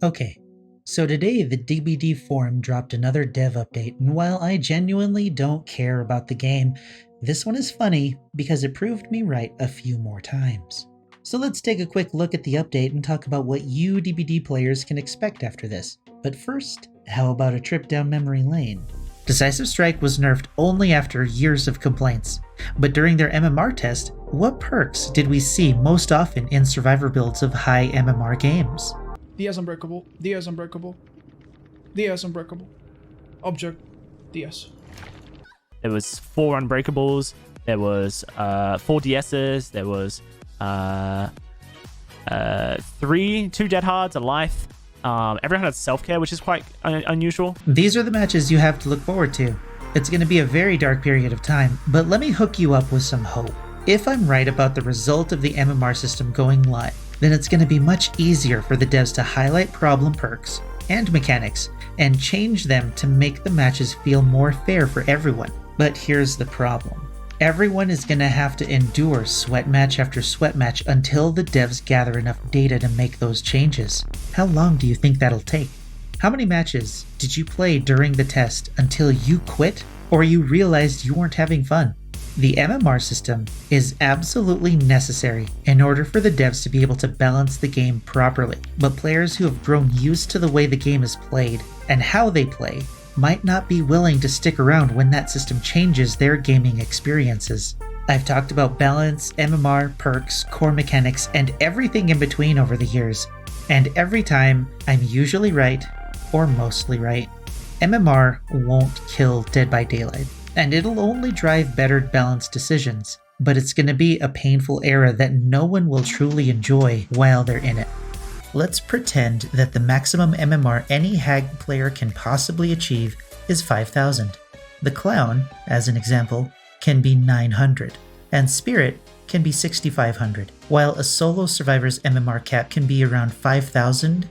Okay, so today the DbD forum dropped another dev update, and while I genuinely don't care about the game, this one is funny because it proved me right a few more times. So let's take a quick look at the update and talk about what you DbD players can expect after this. But first, how about a trip down memory lane? Decisive Strike was nerfed only after years of complaints, but during their MMR test, what perks did we see most often in survivor builds of high MMR games? DS unbreakable, DS unbreakable, DS unbreakable, object, DS. There was 4 unbreakables, there was 4 DSs, there was 2 dead hards, a life. Everyone had self-care, which is quite unusual. These are the matches you have to look forward to. It's going to be a very dark period of time, but let me hook you up with some hope. If I'm right about the result of the MMR system going live, then it's going to be much easier for the devs to highlight problem perks and mechanics and change them to make the matches feel more fair for everyone. But here's the problem. Everyone is going to have to endure sweat match after sweat match until the devs gather enough data to make those changes. How long do you think that'll take? How many matches did you play during the test until you quit or you realized you weren't having fun? The MMR system is absolutely necessary in order for the devs to be able to balance the game properly, but players who have grown used to the way the game is played and how they play might not be willing to stick around when that system changes their gaming experiences. I've talked about balance, MMR, perks, core mechanics, and everything in between over the years, and every time I'm usually right, or mostly right. MMR won't kill Dead by Daylight, and it'll only drive better balanced decisions, but it's going to be a painful era that no one will truly enjoy while they're in it. Let's pretend that the maximum MMR any Hag player can possibly achieve is 5,000. The Clown, as an example, can be 900, and Spirit can be 6,500, while a solo survivor's MMR cap can be around 5,000,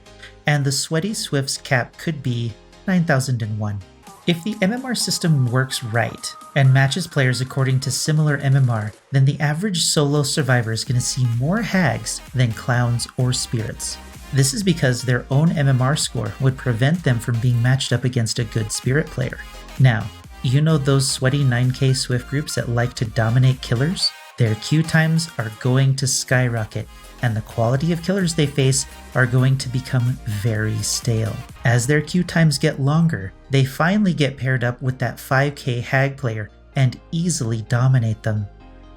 and the Sweaty Swift's cap could be 9,001. If the MMR system works right and matches players according to similar MMR, then the average solo survivor is going to see more Hags than Clowns or Spirits. This is because their own MMR score would prevent them from being matched up against a good Spirit player. Now, you know those sweaty 9k Swift groups that like to dominate killers? Their queue times are going to skyrocket, and the quality of killers they face are going to become very stale. As their queue times get longer, they finally get paired up with that 5k Hag player and easily dominate them.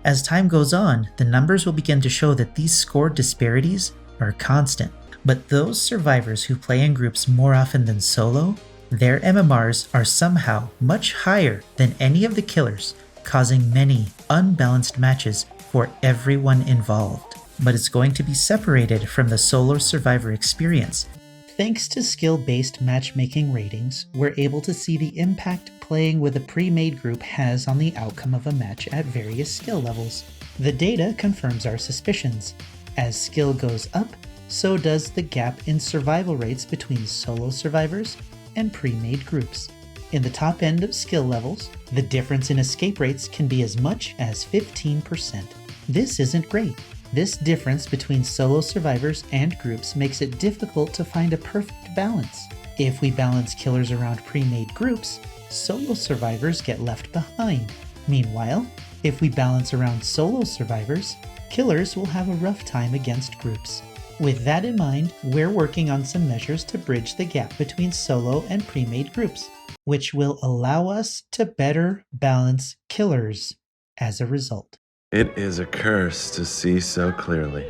As time goes on, the numbers will begin to show that these score disparities are constant. But those survivors who play in groups more often than solo, their MMRs are somehow much higher than any of the killers, causing many unbalanced matches for everyone involved. But it's going to be separated from the solo survivor experience. Thanks to skill-based matchmaking ratings, we're able to see the impact playing with a pre-made group has on the outcome of a match at various skill levels. The data confirms our suspicions. As skill goes up, so does the gap in survival rates between solo survivors and pre-made groups. In the top end of skill levels, the difference in escape rates can be as much as 15%. This isn't great. This difference between solo survivors and groups makes it difficult to find a perfect balance. If we balance killers around pre-made groups, solo survivors get left behind. Meanwhile, if we balance around solo survivors, killers will have a rough time against groups. With that in mind, we're working on some measures to bridge the gap between solo and pre-made groups, which will allow us to better balance killers as a result. It is a curse to see so clearly.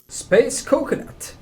Space Coconut.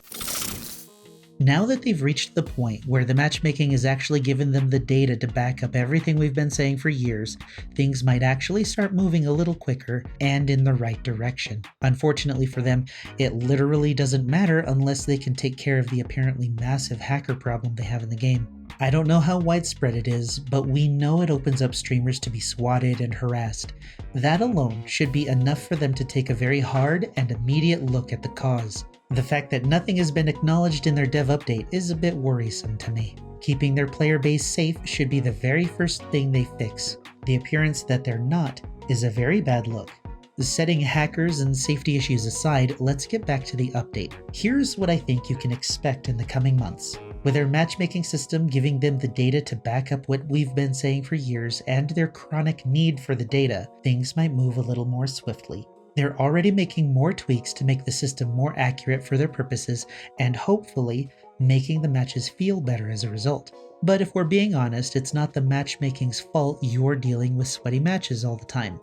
Now that they've reached the point where the matchmaking has actually given them the data to back up everything we've been saying for years, things might actually start moving a little quicker and in the right direction. Unfortunately for them, it literally doesn't matter unless they can take care of the apparently massive hacker problem they have in the game. I don't know how widespread it is, but we know it opens up streamers to be swatted and harassed. That alone should be enough for them to take a very hard and immediate look at the cause. The fact that nothing has been acknowledged in their dev update is a bit worrisome to me. Keeping their player base safe should be the very first thing they fix. The appearance that they're not is a very bad look. Setting hackers and safety issues aside, let's get back to the update. Here's what I think you can expect in the coming months. With their matchmaking system giving them the data to back up what we've been saying for years and their chronic need for the data, things might move a little more swiftly. They're already making more tweaks to make the system more accurate for their purposes and hopefully making the matches feel better as a result. But if we're being honest, it's not the matchmaking's fault you're dealing with sweaty matches all the time.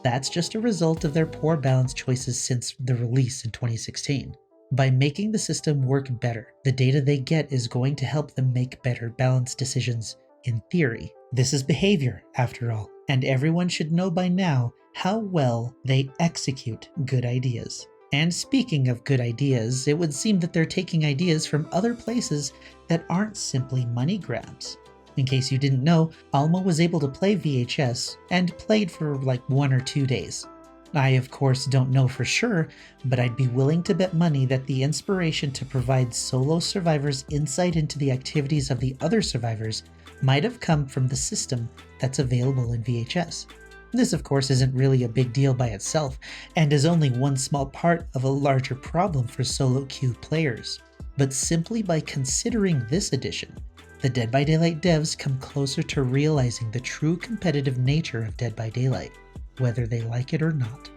That's just a result of their poor balance choices since the release in 2016. By making the system work better, the data they get is going to help them make better balance decisions, in theory. This is behavior, after all, and everyone should know by now how well they execute good ideas. And speaking of good ideas, it would seem that they're taking ideas from other places that aren't simply money grabs. In case you didn't know, Alma was able to play VHS and played for like 1 or 2 days. I of course don't know for sure, but I'd be willing to bet money that the inspiration to provide solo survivors insight into the activities of the other survivors might have come from the system that's available in VHS. This of course isn't really a big deal by itself, and is only one small part of a larger problem for solo queue players. But simply by considering this addition, the Dead by Daylight devs come closer to realizing the true competitive nature of Dead by Daylight, whether they like it or not.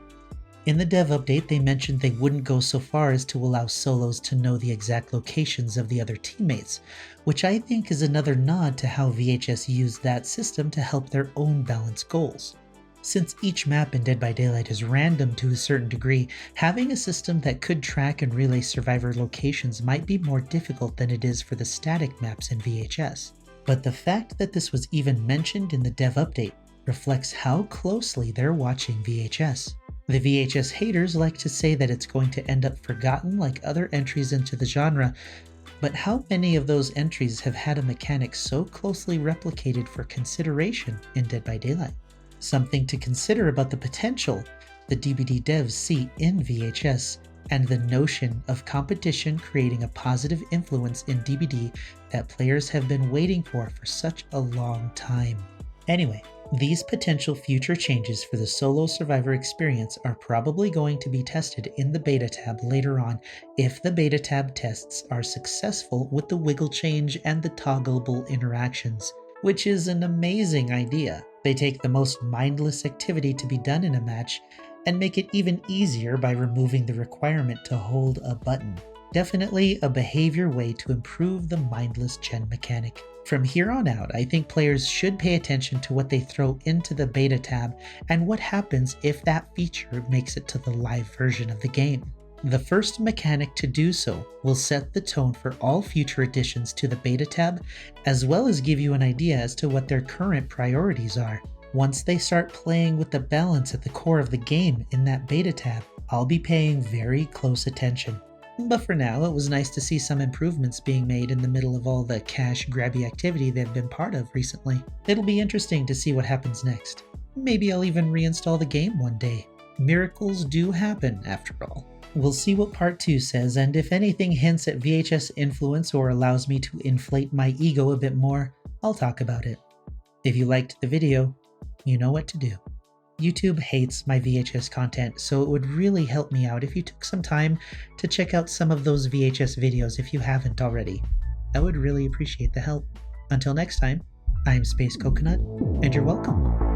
In the dev update, they mentioned they wouldn't go so far as to allow solos to know the exact locations of the other teammates, which I think is another nod to how VHS used that system to help their own balance goals. Since each map in Dead by Daylight is random to a certain degree, having a system that could track and relay survivor locations might be more difficult than it is for the static maps in VHS. But the fact that this was even mentioned in the dev update reflects how closely they're watching VHS. The VHS haters like to say that it's going to end up forgotten like other entries into the genre, but how many of those entries have had a mechanic so closely replicated for consideration in Dead by Daylight? Something to consider about the potential the DbD devs see in VHS and the notion of competition creating a positive influence in DbD that players have been waiting for such a long time. Anyway, these potential future changes for the solo survivor experience are probably going to be tested in the beta tab later on if the beta tab tests are successful with the wiggle change and the toggleable interactions, which is an amazing idea. They take the most mindless activity to be done in a match and make it even easier by removing the requirement to hold a button. Definitely a behavior way to improve the mindless gen mechanic. From here on out, I think players should pay attention to what they throw into the beta tab and what happens if that feature makes it to the live version of the game. The first mechanic to do so will set the tone for all future additions to the beta tab, as well as give you an idea as to what their current priorities are. Once they start playing with the balance at the core of the game in that beta tab, I'll be paying very close attention. But for now, it was nice to see some improvements being made in the middle of all the cash grabby activity they've been part of recently. It'll be interesting to see what happens next. Maybe I'll even reinstall the game one day. Miracles do happen, after all. We'll see what part 2 says, and if anything hints at VHS influence or allows me to inflate my ego a bit more, I'll talk about it. If you liked the video, you know what to do. YouTube hates my VHS content, so it would really help me out if you took some time to check out some of those VHS videos if you haven't already. I would really appreciate the help. Until next time, I'm Space Coconut, and you're welcome.